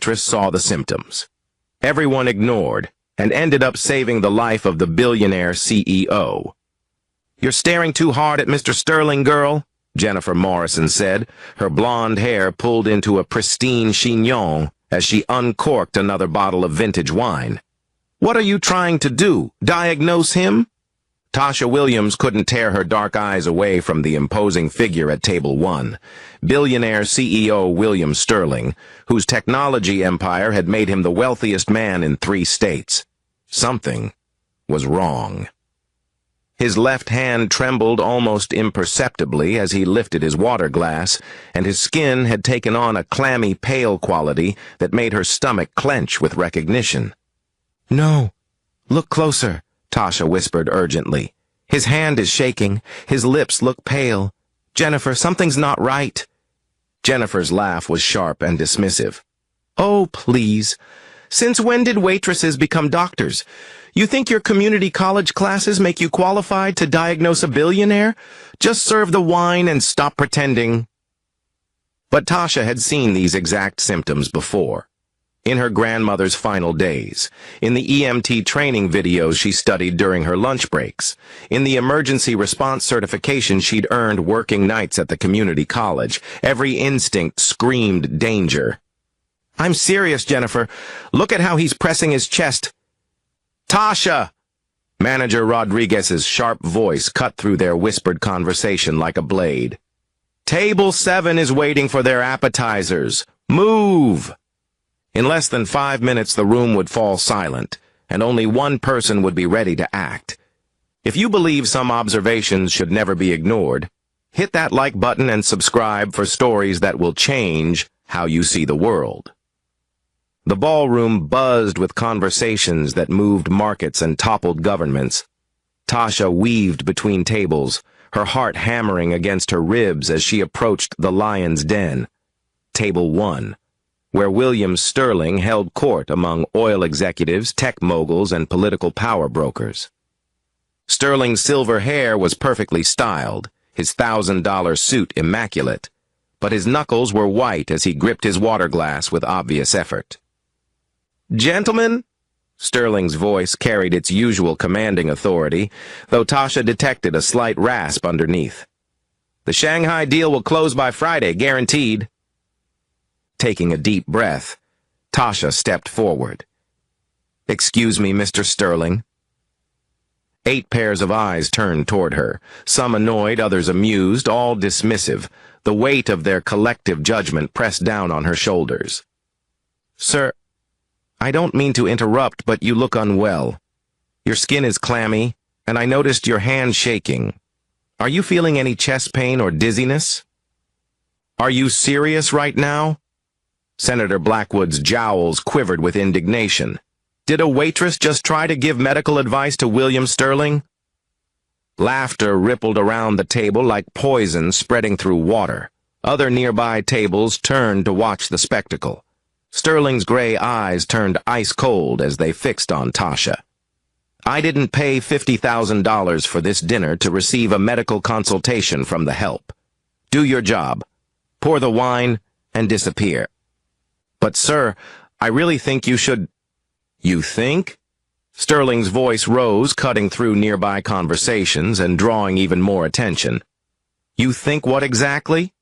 Waitress saw the symptoms. Everyone ignored, and ended up saving the life of the Billionaire CEO. "You're staring too hard at Mr. Sterling, girl," Jennifer Morrison said, her blonde hair pulled into a pristine chignon as she uncorked another bottle of vintage wine. "What are you trying to do, diagnose him?" Tasha Williams couldn't tear her dark eyes away from the imposing figure at table 1, Billionaire CEO William Sterling, whose technology empire had made him the wealthiest man in 3 states. Something was wrong. His left hand trembled almost imperceptibly as he lifted his water glass, and his skin had taken on a clammy, pale quality that made her stomach clench with recognition. "No, look closer," Tasha whispered urgently. "His hand is shaking. His lips look pale. Jennifer, something's not right." Jennifer's laugh was sharp and dismissive. "Oh, please. Since when did waitresses become doctors? You think your community college classes make you qualified to diagnose a billionaire? Just serve the wine and stop pretending." But Tasha had seen these exact symptoms before. In her grandmother's final days, in the EMT training videos she studied during her lunch breaks, in the emergency response certification she'd earned working nights at the community college, every instinct screamed danger. "I'm serious, Jennifer. Look at how he's pressing his chest." "Tasha!" Manager Rodriguez's sharp voice cut through their whispered conversation like a blade. "Table 7 is waiting for their appetizers. Move!" In less than 5 minutes the room would fall silent, and only one person would be ready to act. If you believe some observations should never be ignored, hit that like button and subscribe for stories that will change how you see the world. The ballroom buzzed with conversations that moved markets and toppled governments. Tasha weaved between tables, her heart hammering against her ribs as she approached the lion's den. Table 1. Where William Sterling held court among oil executives, tech moguls, and political power brokers. Sterling's silver hair was perfectly styled, his $1,000 suit immaculate, but his knuckles were white as he gripped his water glass with obvious effort. "Gentlemen," Sterling's voice carried its usual commanding authority, though Tasha detected a slight rasp underneath. "The Shanghai deal will close by Friday, guaranteed." Taking a deep breath, Tasha stepped forward. "Excuse me, Mr. Sterling." 8 pairs of eyes turned toward her, some annoyed, others amused, all dismissive, the weight of their collective judgment pressed down on her shoulders. "Sir, I don't mean to interrupt, but you look unwell. Your skin is clammy, and I noticed your hand shaking. Are you feeling any chest pain or dizziness?" "Are you serious right now?" Senator Blackwood's jowls quivered with indignation. "Did a waitress just try to give medical advice to William Sterling?" Laughter rippled around the table like poison spreading through water. Other nearby tables turned to watch the spectacle. Sterling's gray eyes turned ice cold as they fixed on Tasha. "I didn't pay $50,000 for this dinner to receive a medical consultation from the help. Do your job. Pour the wine and disappear." "But, sir, I really think you should—" "You think?" Sterling's voice rose, cutting through nearby conversations and drawing even more attention. "You think what exactly?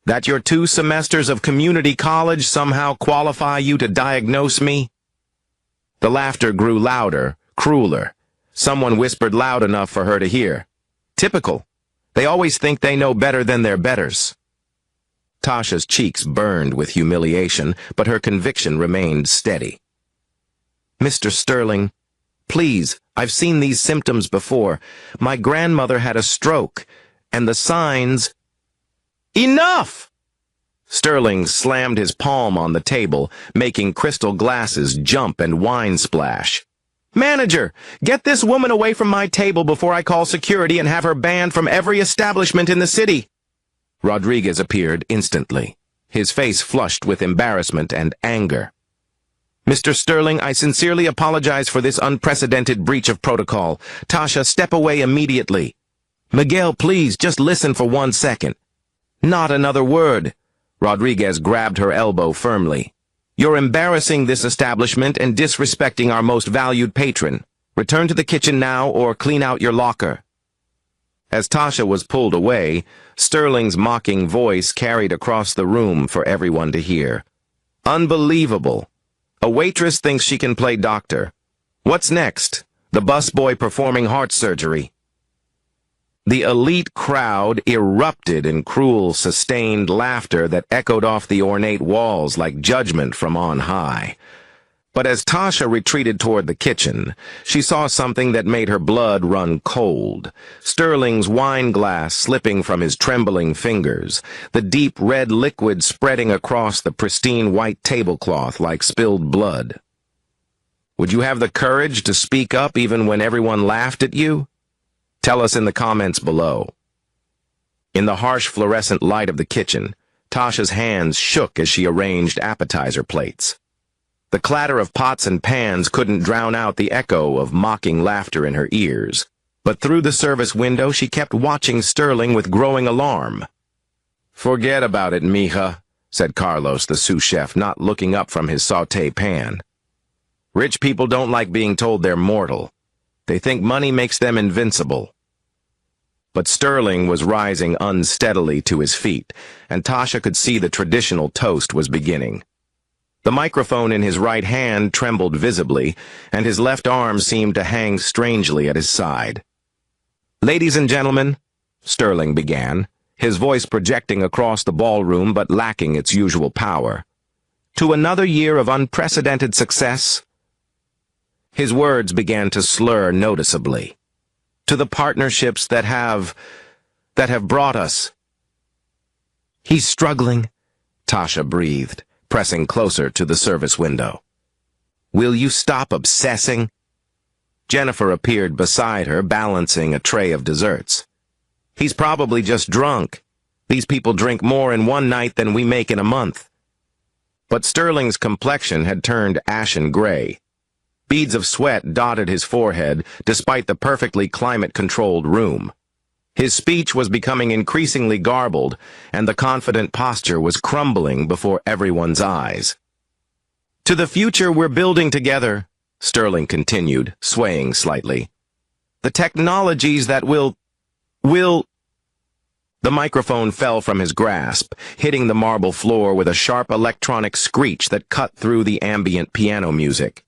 That your 2 semesters of community college somehow qualify you to diagnose me?" The laughter grew louder, crueler. Someone whispered loud enough for her to hear. "Typical. They always think they know better than their betters." Tasha's cheeks burned with humiliation, but her conviction remained steady. "Mr. Sterling, please, I've seen these symptoms before. My grandmother had a stroke, and the signs—" "Enough!" Sterling slammed his palm on the table, making crystal glasses jump and wine splash. "Manager, get this woman away from my table before I call security and have her banned from every establishment in the city." Rodriguez appeared instantly, his face flushed with embarrassment and anger. "Mr. Sterling, I sincerely apologize for this unprecedented breach of protocol. Tasha, step away immediately." "Miguel, please, just listen for 1 second. "Not another word." Rodriguez grabbed her elbow firmly. You're embarrassing this establishment and disrespecting our most valued patron. Return to the kitchen now or clean out your locker." As Tasha was pulled away, Sterling's mocking voice carried across the room for everyone to hear. "Unbelievable. A waitress thinks she can play doctor. What's next? The busboy performing heart surgery." The elite crowd erupted in cruel, sustained laughter that echoed off the ornate walls like judgment from on high. But as Tasha retreated toward the kitchen, she saw something that made her blood run cold. Sterling's wine glass slipping from his trembling fingers, the deep red liquid spreading across the pristine white tablecloth like spilled blood. Would you have the courage to speak up even when everyone laughed at you? Tell us in the comments below. In the harsh fluorescent light of the kitchen, Tasha's hands shook as she arranged appetizer plates. The clatter of pots and pans couldn't drown out the echo of mocking laughter in her ears, but through the service window she kept watching Sterling with growing alarm. "Forget about it, mija," said Carlos, the sous chef, not looking up from his sauté pan. "Rich people don't like being told they're mortal. They think money makes them invincible." But Sterling was rising unsteadily to his feet, and Tasha could see the traditional toast was beginning. The microphone in his right hand trembled visibly, and his left arm seemed to hang strangely at his side. "Ladies and gentlemen," Sterling began, his voice projecting across the ballroom but lacking its usual power, "to another year of unprecedented success." His words began to slur noticeably. "To the partnerships that have brought us." "He's struggling," Tasha breathed, pressing closer to the service window. "Will you stop obsessing?" Jennifer appeared beside her, balancing a tray of desserts. "He's probably just drunk. These people drink more in one night than we make in a month." But Sterling's complexion had turned ashen gray. Beads of sweat dotted his forehead, despite the perfectly climate-controlled room. His speech was becoming increasingly garbled, and the confident posture was crumbling before everyone's eyes. "To the future we're building together," Sterling continued, swaying slightly. "The technologies that will... The microphone fell from his grasp, hitting the marble floor with a sharp electronic screech that cut through the ambient piano music.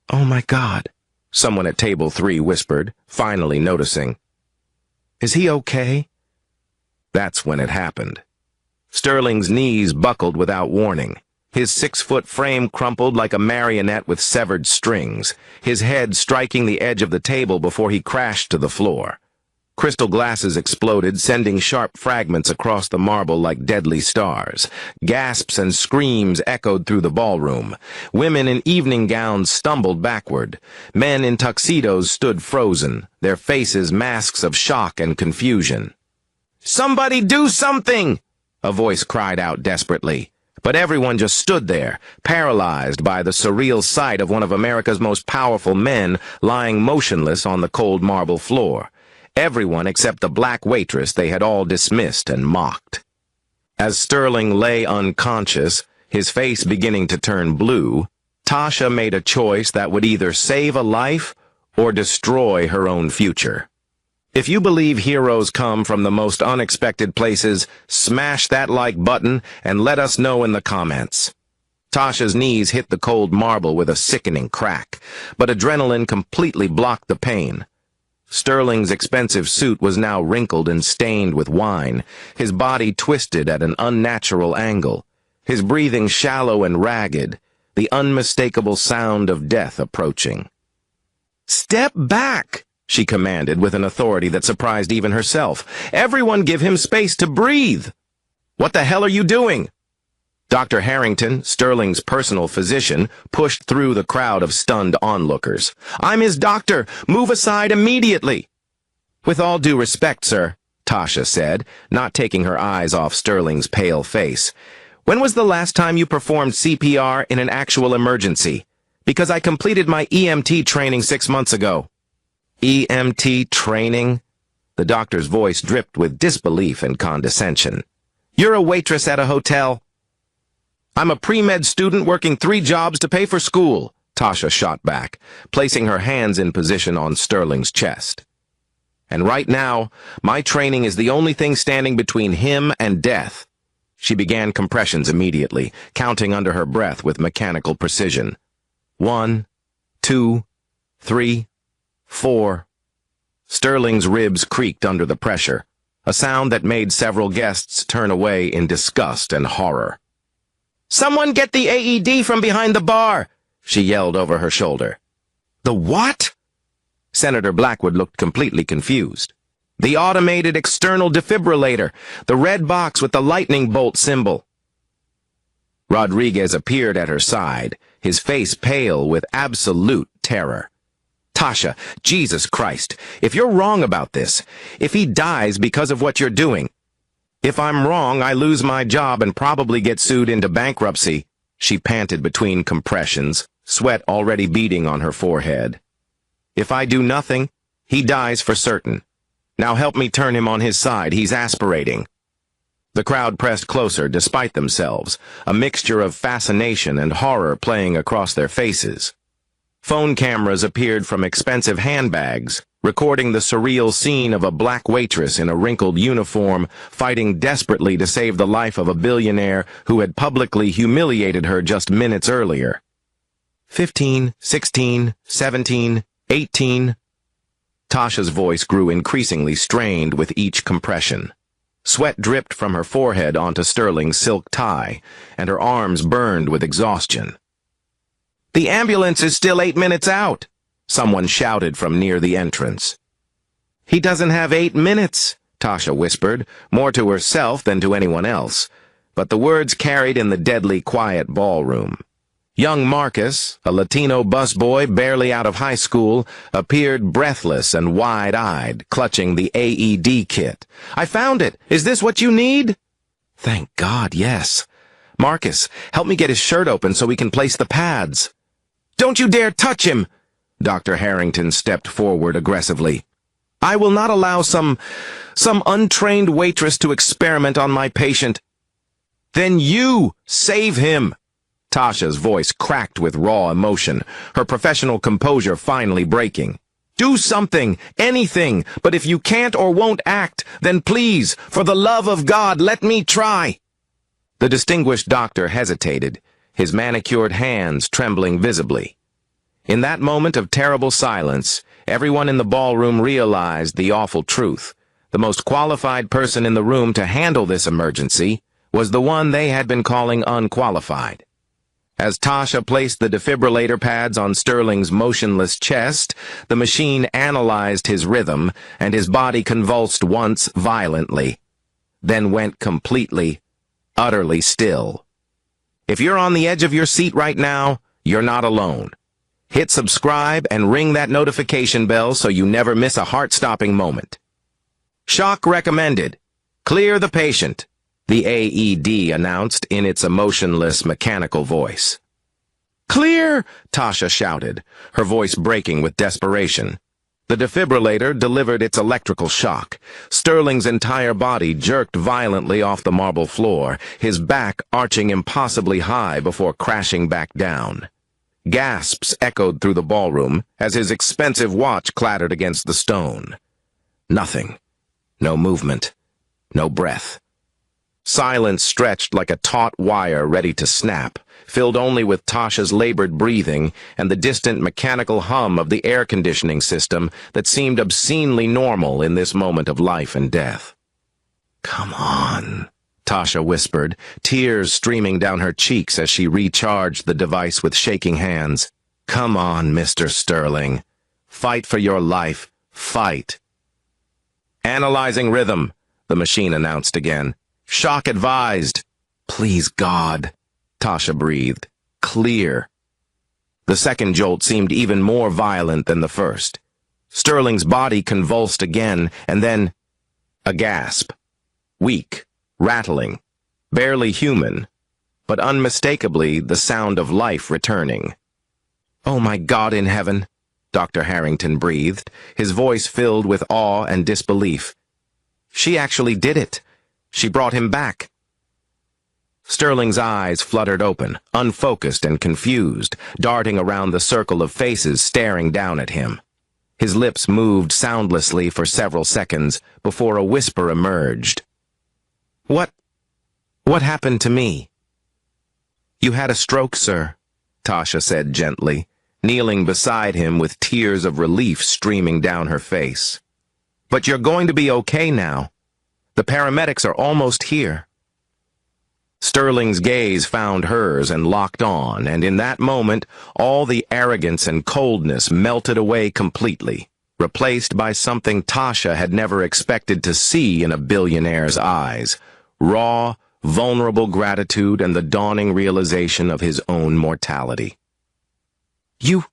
"Oh my God," someone at table 3 whispered, finally noticing. "Is he okay?" That's when it happened. Sterling's knees buckled without warning. His 6-foot frame crumpled like a marionette with severed strings, his head striking the edge of the table before he crashed to the floor. Crystal glasses exploded, sending sharp fragments across the marble like deadly stars. Gasps and screams echoed through the ballroom. Women in evening gowns stumbled backward. Men in tuxedos stood frozen, their faces masks of shock and confusion. "Somebody do something!" a voice cried out desperately. But everyone just stood there, paralyzed by the surreal sight of one of America's most powerful men lying motionless on the cold marble floor. Everyone except the black waitress they had all dismissed and mocked. As Sterling lay unconscious, his face beginning to turn blue, Tasha made a choice that would either save a life or destroy her own future. If you believe heroes come from the most unexpected places, smash that like button and let us know in the comments. Tasha's knees hit the cold marble with a sickening crack, but adrenaline completely blocked the pain. Sterling's expensive suit was now wrinkled and stained with wine, his body twisted at an unnatural angle, his breathing shallow and ragged, the unmistakable sound of death approaching. "Step back!" she commanded with an authority that surprised even herself. "Everyone give him space to breathe!" "What the hell are you doing?" Dr. Harrington, Sterling's personal physician, pushed through the crowd of stunned onlookers. "I'm his doctor! Move aside immediately!" "With all due respect, sir," Tasha said, not taking her eyes off Sterling's pale face. "When was the last time you performed CPR in an actual emergency? Because I completed my EMT training 6 months ago." "EMT training?" The doctor's voice dripped with disbelief and condescension. "You're a waitress at a hotel." I'm a pre-med student working 3 jobs to pay for school, Tasha shot back, placing her hands in position on Sterling's chest. And right now, my training is the only thing standing between him and death. She began compressions immediately, counting under her breath with mechanical precision. 1, 2, 3, 4. Sterling's ribs creaked under the pressure, a sound that made several guests turn away in disgust and horror. "Someone get the AED from behind the bar!" she yelled over her shoulder. "The what?" Senator Blackwood looked completely confused. "The automated external defibrillator, the red box with the lightning bolt symbol." Rodriguez appeared at her side, his face pale with absolute terror. "Tasha, Jesus Christ, if you're wrong about this, if he dies because of what you're doing, if I'm wrong, I lose my job and probably get sued into bankruptcy," she panted between compressions, sweat already beading on her forehead. "If I do nothing, he dies for certain. Now help me turn him on his side, he's aspirating." The crowd pressed closer despite themselves, a mixture of fascination and horror playing across their faces. Phone cameras appeared from expensive handbags, recording the surreal scene of a black waitress in a wrinkled uniform fighting desperately to save the life of a billionaire who had publicly humiliated her just minutes earlier. 15, 16, 17, 18. Tasha's voice grew increasingly strained with each compression. Sweat dripped from her forehead onto Sterling's silk tie, and her arms burned with exhaustion. "The ambulance is still 8 minutes out," someone shouted from near the entrance. "He doesn't have 8 minutes," Tasha whispered, more to herself than to anyone else, but the words carried in the deadly quiet ballroom. Young Marcus, a Latino busboy barely out of high school, appeared breathless and wide-eyed, clutching the AED kit. "I found it! Is this what you need?" "Thank God, yes. Marcus, help me get his shirt open so we can place the pads." "Don't you dare touch him!" Dr. Harrington stepped forward aggressively. "I will not allow some untrained waitress to experiment on my patient." "Then you save him!" Tasha's voice cracked with raw emotion, her professional composure finally breaking. "Do something, anything, but if you can't or won't act, then please, for the love of God, let me try." The distinguished doctor hesitated, his manicured hands trembling visibly. In that moment of terrible silence, everyone in the ballroom realized the awful truth. The most qualified person in the room to handle this emergency was the one they had been calling unqualified. As Tasha placed the defibrillator pads on Sterling's motionless chest, the machine analyzed his rhythm, and his body convulsed once violently, then went completely, utterly still. If you're on the edge of your seat right now, you're not alone. Hit subscribe and ring that notification bell so you never miss a heart-stopping moment. "Shock recommended. Clear the patient," the AED announced in its emotionless, mechanical voice. "Clear!" Tasha shouted, her voice breaking with desperation. The defibrillator delivered its electrical shock. Sterling's entire body jerked violently off the marble floor, his back arching impossibly high before crashing back down. Gasps echoed through the ballroom as his expensive watch clattered against the stone. Nothing. No movement. No breath. Silence stretched like a taut wire ready to snap, filled only with Tasha's labored breathing and the distant mechanical hum of the air conditioning system that seemed obscenely normal in this moment of life and death. "Come on," Tasha whispered, tears streaming down her cheeks as she recharged the device with shaking hands. "Come on, Mr. Sterling. Fight for your life. Fight." "Analyzing rhythm," the machine announced again. "Shock advised." "Please, God," Tasha breathed. "Clear." The second jolt seemed even more violent than the first. Sterling's body convulsed again, and then a gasp. Weak, rattling, barely human, but unmistakably the sound of life returning. "Oh my God in heaven," Dr. Harrington breathed, his voice filled with awe and disbelief. "She actually did it. She brought him back." Sterling's eyes fluttered open, unfocused and confused, darting around the circle of faces staring down at him. His lips moved soundlessly for several seconds before a whisper emerged. What happened to me?" "You had a stroke, sir," Tasha said gently, kneeling beside him with tears of relief streaming down her face. "But you're going to be okay now. The paramedics are almost here." Sterling's gaze found hers and locked on, and in that moment, all the arrogance and coldness melted away completely, replaced by something Tasha had never expected to see in a billionaire's eyes: raw, vulnerable gratitude and the dawning realization of his own mortality. "You—"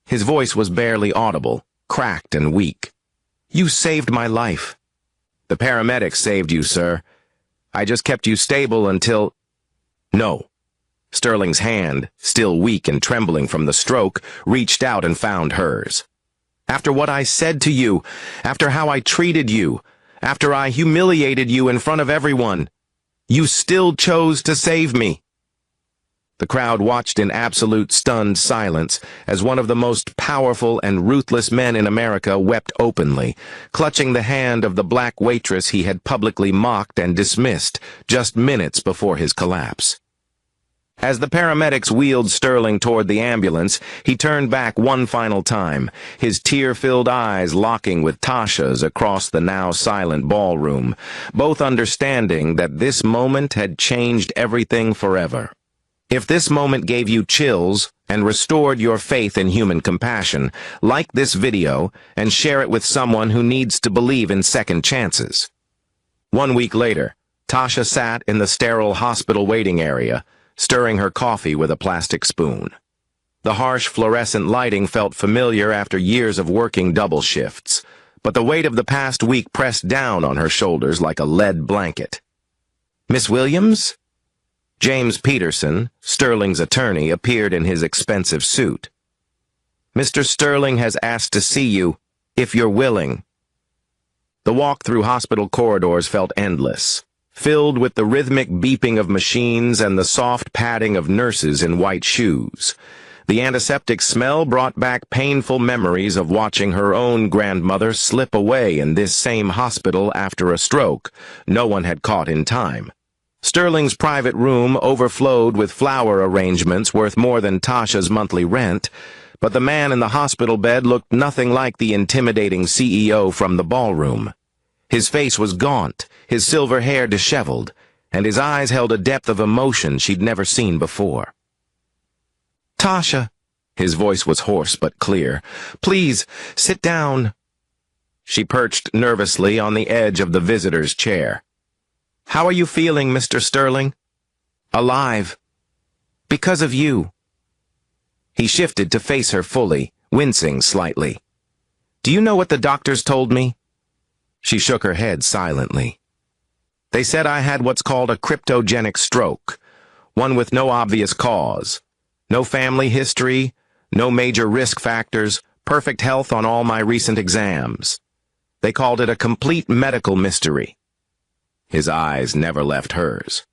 His voice was barely audible, cracked and weak. "You saved my life." "The paramedics saved you, sir. I just kept you stable until—" "No." Sterling's hand, still weak and trembling from the stroke, reached out and found hers. "After what I said to you, after how I treated you, after I humiliated you in front of everyone, you still chose to save me." The crowd watched in absolute stunned silence as one of the most powerful and ruthless men in America wept openly, clutching the hand of the black waitress he had publicly mocked and dismissed just minutes before his collapse. As the paramedics wheeled Sterling toward the ambulance, he turned back one final time, his tear-filled eyes locking with Tasha's across the now silent ballroom, both understanding that this moment had changed everything forever. If this moment gave you chills and restored your faith in human compassion, like this video and share it with someone who needs to believe in second chances. 1 week later, Tasha sat in the sterile hospital waiting area, stirring her coffee with a plastic spoon. The harsh fluorescent lighting felt familiar after years of working double shifts, but the weight of the past week pressed down on her shoulders like a lead blanket. "Miss Williams?" James Peterson, Sterling's attorney, appeared in his expensive suit. "Mr. Sterling has asked to see you, if you're willing." The walk through hospital corridors felt endless, filled with the rhythmic beeping of machines and the soft padding of nurses in white shoes. The antiseptic smell brought back painful memories of watching her own grandmother slip away in this same hospital after a stroke no one had caught in time. Sterling's private room overflowed with flower arrangements worth more than Tasha's monthly rent, but the man in the hospital bed looked nothing like the intimidating CEO from the ballroom. His face was gaunt, his silver hair disheveled, and his eyes held a depth of emotion she'd never seen before. "Tasha," his voice was hoarse but clear, "please, sit down." She perched nervously on the edge of the visitor's chair. "How are you feeling, Mr. Sterling?" "Alive. Because of you." He shifted to face her fully, wincing slightly. "Do you know what the doctors told me?" She shook her head silently. "They said I had what's called a cryptogenic stroke, one with no obvious cause, no family history, no major risk factors, perfect health on all my recent exams. They called it a complete medical mystery." His eyes never left hers.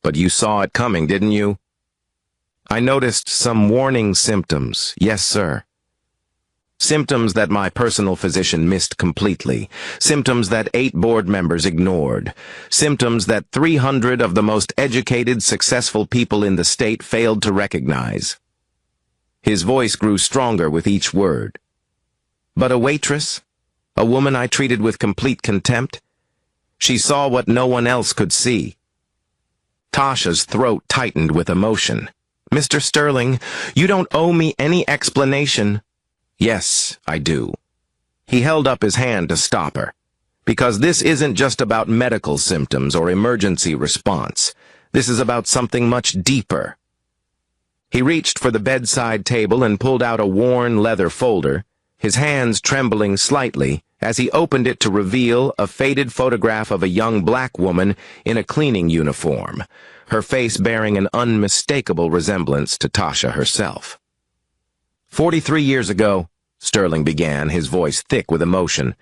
"But you saw it coming, didn't you?" "I noticed some warning symptoms, yes, sir. Symptoms that my personal physician missed completely. Symptoms that 8 board members ignored. Symptoms that 300 of the most educated, successful people in the state failed to recognize." His voice grew stronger with each word. "But a waitress, a woman I treated with complete contempt, she saw what no one else could see." Tasha's throat tightened with emotion. "Mr. Sterling, you don't owe me any explanation." "Yes, I do." He held up his hand to stop her. "Because this isn't just about medical symptoms or emergency response. This is about something much deeper." He reached for the bedside table and pulled out a worn leather folder, his hands trembling slightly as he opened it to reveal a faded photograph of a young black woman in a cleaning uniform, her face bearing an unmistakable resemblance to Tasha herself. 43 years ago, Sterling began, his voice thick with emotion,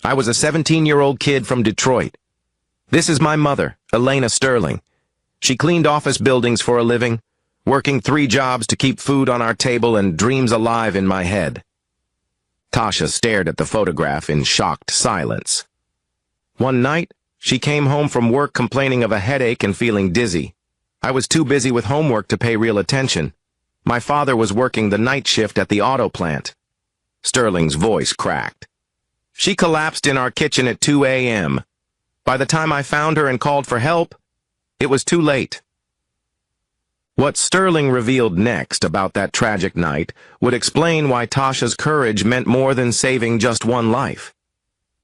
I was a 17-year-old kid from Detroit. This is my mother, Elena Sterling. She cleaned office buildings for a living, working 3 jobs to keep food on our table and dreams alive in my head. Tasha stared at the photograph in shocked silence. One night, she came home from work complaining of a headache and feeling dizzy. I was too busy with homework to pay real attention. My father was working the night shift at the auto plant. Sterling's voice cracked. She collapsed in our kitchen at 2 a.m. By the time I found her and called for help, it was too late. What Sterling revealed next about that tragic night would explain why Tasha's courage meant more than saving just one life.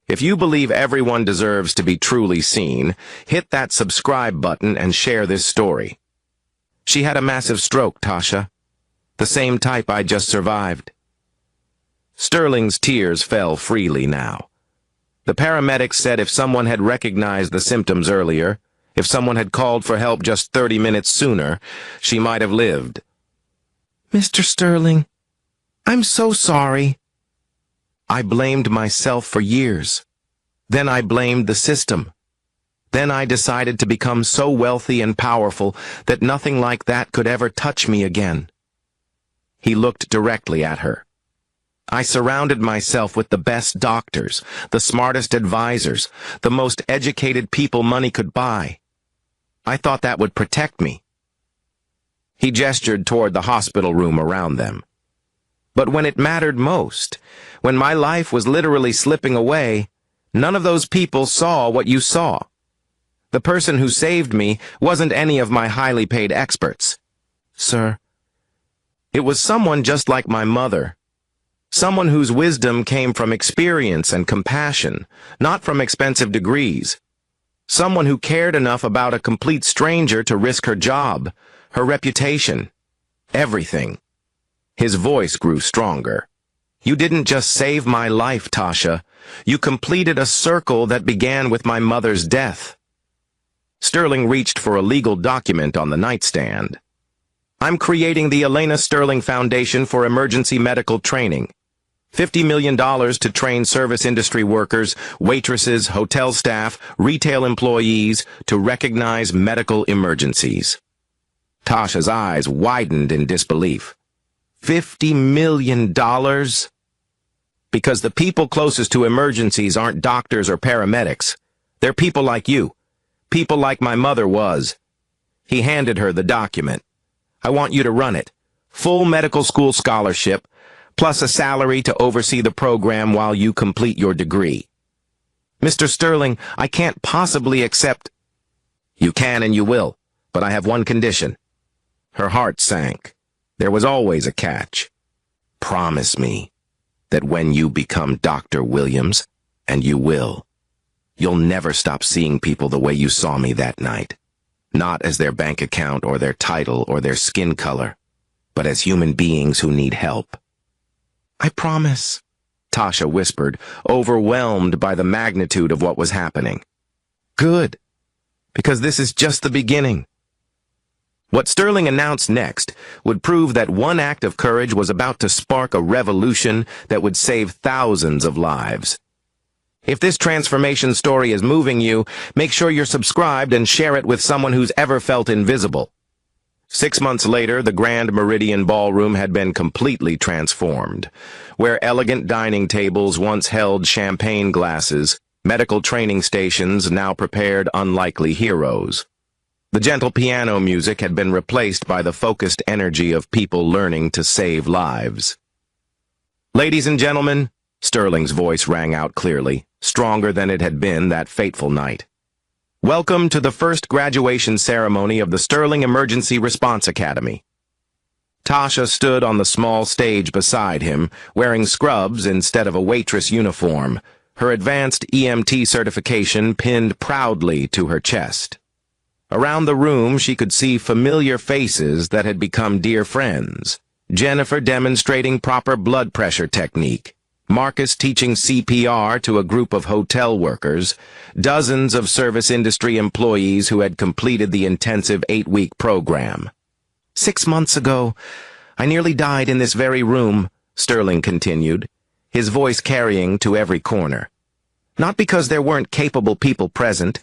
If you believe everyone deserves to be truly seen, hit that subscribe button and share this story. She had a massive stroke, Tasha. The same type I just survived. Sterling's tears fell freely now. The paramedics said if someone had recognized the symptoms earlier, if someone had called for help just 30 minutes sooner, she might have lived. Mr. Sterling, I'm so sorry. I blamed myself for years. Then I blamed the system. Then I decided to become so wealthy and powerful that nothing like that could ever touch me again. He looked directly at her. I surrounded myself with the best doctors, the smartest advisors, the most educated people money could buy. I thought that would protect me. He gestured toward the hospital room around them. But when it mattered most, when my life was literally slipping away, none of those people saw what you saw. The person who saved me wasn't any of my highly paid experts. Sir, it was someone just like my mother. Someone whose wisdom came from experience and compassion, not from expensive degrees. Someone who cared enough about a complete stranger to risk her job, her reputation, everything. His voice grew stronger. You didn't just save my life, Tasha. You completed a circle that began with my mother's death. Sterling reached for a legal document on the nightstand. I'm creating the Elena Sterling Foundation for Emergency Medical Training. $50 million to train service industry workers, waitresses, hotel staff, retail employees to recognize medical emergencies. Tasha's eyes widened in disbelief. $50 million? Because the people closest to emergencies aren't doctors or paramedics. They're people like you. People like my mother was. He handed her the document. I want you to run it. Full medical school scholarship, plus a salary to oversee the program while you complete your degree. Mr. Sterling, I can't possibly accept... You can and you will, but I have one condition. Her heart sank. There was always a catch. Promise me that when you become Dr. Williams, and you will, you'll never stop seeing people the way you saw me that night. Not as their bank account or their title or their skin color, but as human beings who need help. I promise, Tasha whispered, overwhelmed by the magnitude of what was happening. Good, because this is just the beginning. What Sterling announced next would prove that one act of courage was about to spark a revolution that would save thousands of lives. If this transformation story is moving you, make sure you're subscribed and share it with someone who's ever felt invisible. 6 months later, the Grand Meridian Ballroom had been completely transformed. Where elegant dining tables once held champagne glasses, medical training stations now prepared unlikely heroes. The gentle piano music had been replaced by the focused energy of people learning to save lives. Ladies and gentlemen, Sterling's voice rang out clearly, stronger than it had been that fateful night. Welcome to the first graduation ceremony of the Sterling Emergency Response Academy. Tasha stood on the small stage beside him, wearing scrubs instead of a waitress uniform, her advanced EMT certification pinned proudly to her chest. Around the room, she could see familiar faces that had become dear friends. Jennifer demonstrating proper blood pressure technique. Marcus teaching CPR to a group of hotel workers, dozens of service industry employees who had completed the intensive 8-week program. 6 months ago, I nearly died in this very room, Sterling continued, his voice carrying to every corner. Not because there weren't capable people present,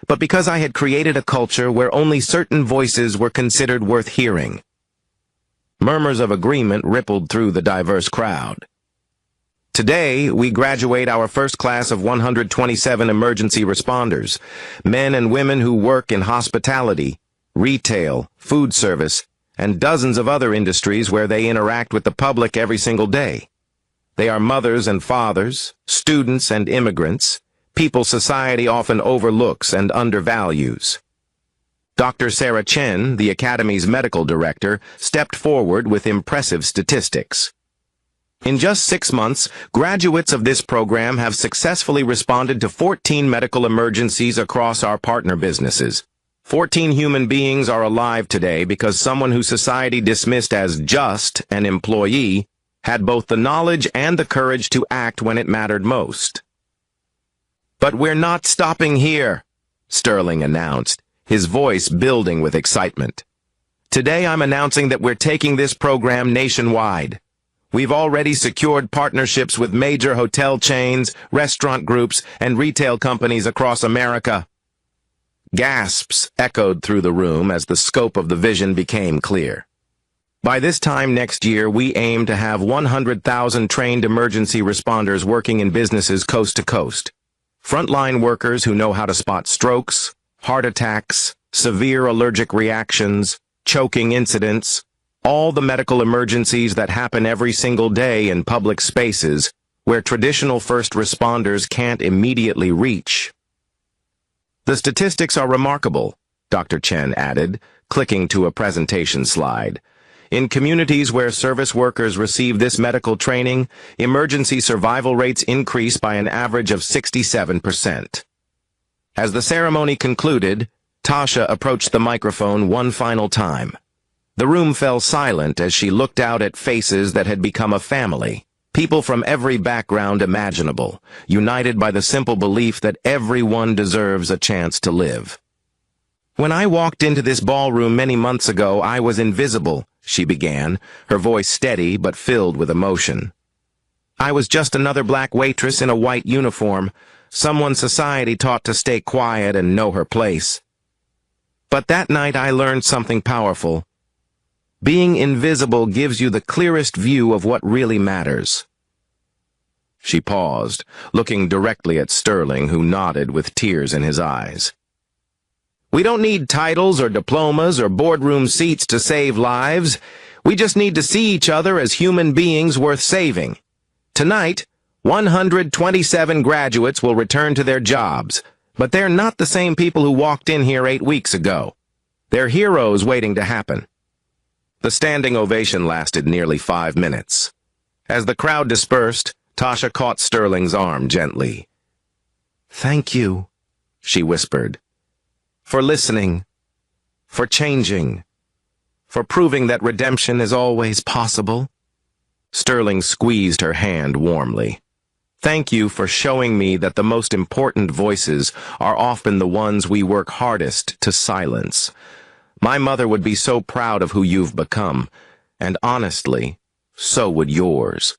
but because I had created a culture where only certain voices were considered worth hearing. Murmurs of agreement rippled through the diverse crowd. Today, we graduate our first class of 127 emergency responders, men and women who work in hospitality, retail, food service, and dozens of other industries where they interact with the public every single day. They are mothers and fathers, students and immigrants, people society often overlooks and undervalues. Dr. Sarah Chen, the Academy's medical director, stepped forward with impressive statistics. In just 6 months, graduates of this program have successfully responded to 14 medical emergencies across our partner businesses. 14 human beings are alive today because someone who society dismissed as just an employee had both the knowledge and the courage to act when it mattered most. "But we're not stopping here," Sterling announced, his voice building with excitement. "Today I'm announcing that we're taking this program nationwide. We've already secured partnerships with major hotel chains, restaurant groups, and retail companies across America." Gasps echoed through the room as the scope of the vision became clear. By this time next year, we aim to have 100,000 trained emergency responders working in businesses coast to coast. Frontline workers who know how to spot strokes, heart attacks, severe allergic reactions, choking incidents, all the medical emergencies that happen every single day in public spaces where traditional first responders can't immediately reach. "The statistics are remarkable," Dr. Chen added, clicking to a presentation slide. "In communities where service workers receive this medical training, emergency survival rates increase by an average of 67%. As the ceremony concluded, Tasha approached the microphone one final time. The room fell silent as she looked out at faces that had become a family, people from every background imaginable, united by the simple belief that everyone deserves a chance to live. "When I walked into this ballroom many months ago, I was invisible," she began, her voice steady but filled with emotion. "I was just another black waitress in a white uniform, someone society taught to stay quiet and know her place. But that night I learned something powerful. Being invisible gives you the clearest view of what really matters." She paused, looking directly at Sterling, who nodded with tears in his eyes. "We don't need titles or diplomas or boardroom seats to save lives. We just need to see each other as human beings worth saving. Tonight, 127 graduates will return to their jobs, but they're not the same people who walked in here 8 weeks ago. They're heroes waiting to happen." The standing ovation lasted nearly 5 minutes. As the crowd dispersed, Tasha caught Sterling's arm gently. "Thank you," she whispered, "for listening, for changing, for proving that redemption is always possible." Sterling squeezed her hand warmly. "Thank you for showing me that the most important voices are often the ones we work hardest to silence. My mother would be so proud of who you've become, and honestly, so would yours."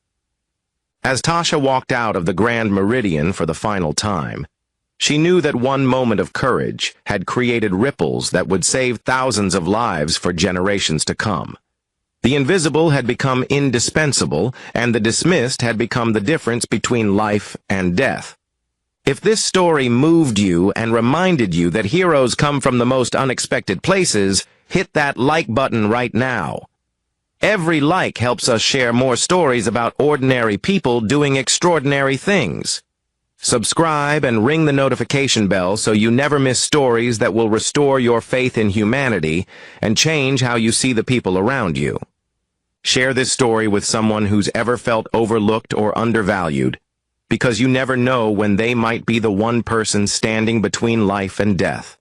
As Tasha walked out of the Grand Meridian for the final time, she knew that one moment of courage had created ripples that would save thousands of lives for generations to come. The invisible had become indispensable, and the dismissed had become the difference between life and death. If this story moved you and reminded you that heroes come from the most unexpected places, hit that like button right now. Every like helps us share more stories about ordinary people doing extraordinary things. Subscribe and ring the notification bell so you never miss stories that will restore your faith in humanity and change how you see the people around you. Share this story with someone who's ever felt overlooked or undervalued, because you never know when they might be the one person standing between life and death.